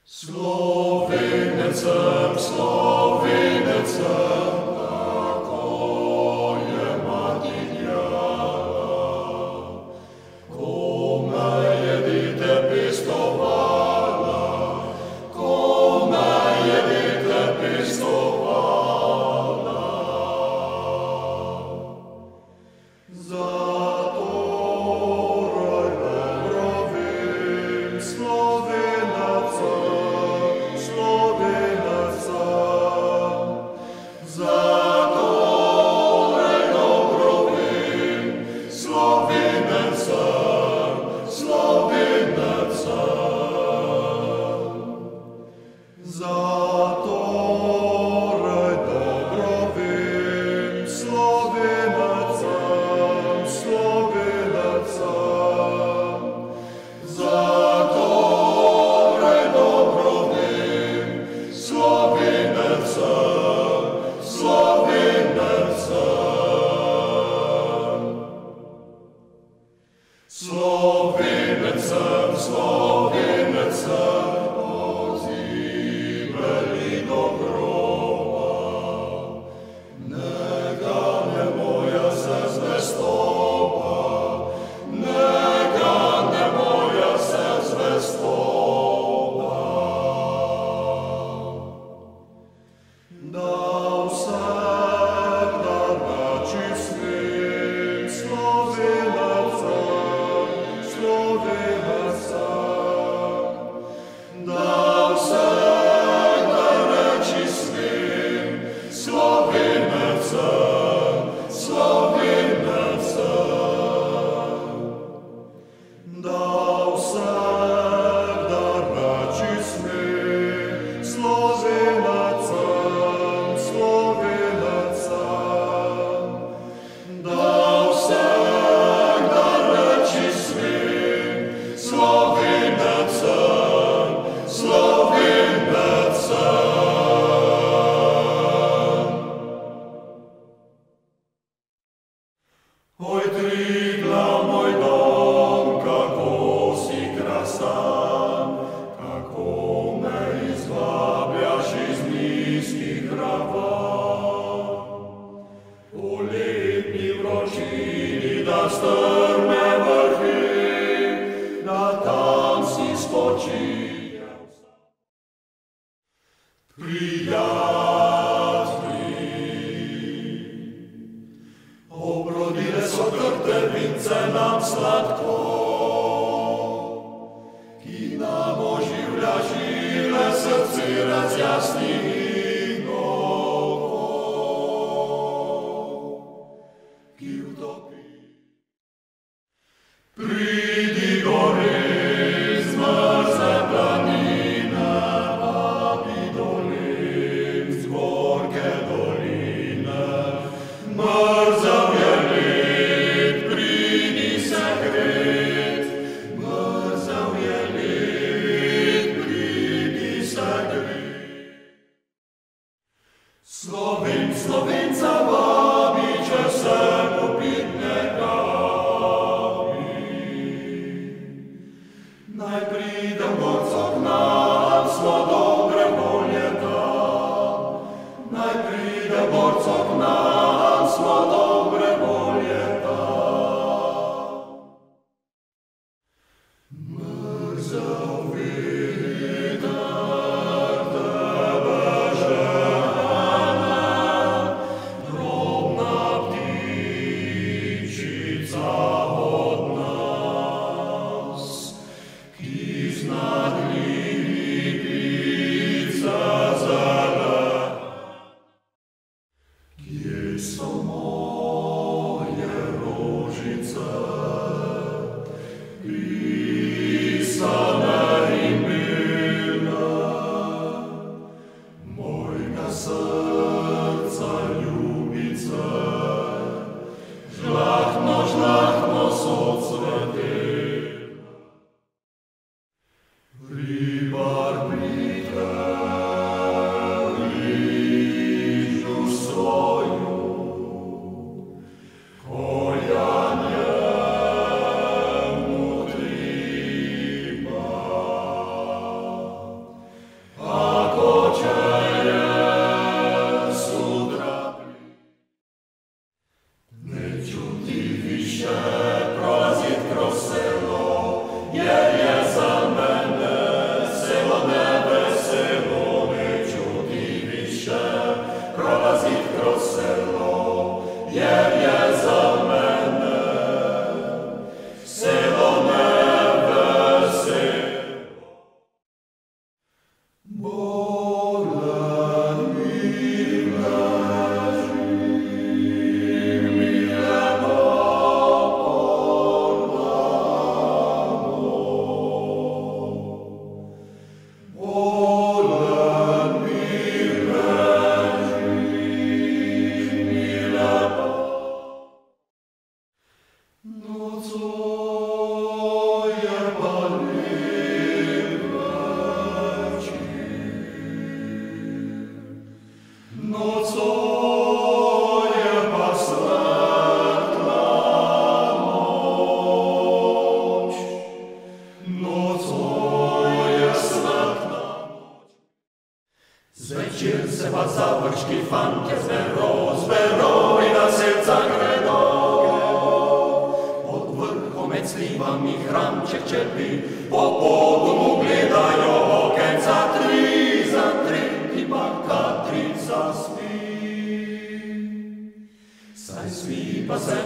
Slovenecem, Slovenecem, tako je mati djala. Kome je dite pistovala, kome je dite pistovala. Zatoraj dobrovim Slovenecem, Slovenecem, Slovenecem, odziveli do groba. Neka ne moja se zvestoba, neka ne moja se zvestoba. Dal sem da reči svim Slovenecem, dal sem da reči svim Slovenecem, Slovenecem. Dal sem da reči svim Slovenecem, Slovenecem. Dal sem da reči svim Slovenecem, Slovenecem. Oj, Triglav, moj dom, kako si krasan, kako me izvabljaš iz nizkih ravan. O letni vročini, da strme vrhi, da tam si spočijal. Obrodile so trte vince nam sladko, ki nam oživlja žile, srce razjasni in oko, ki utopi. Pridi gori zmrzle planine, papi dolin, z gorke doline, mrzav je led, pridi se gre. se va završki fantje, zvero i na serca gredo. Pod vrhom ecljivam i hramček čepi, po podomu gledajo okenca, tri za tri i baka trica spi. Saj svi pa se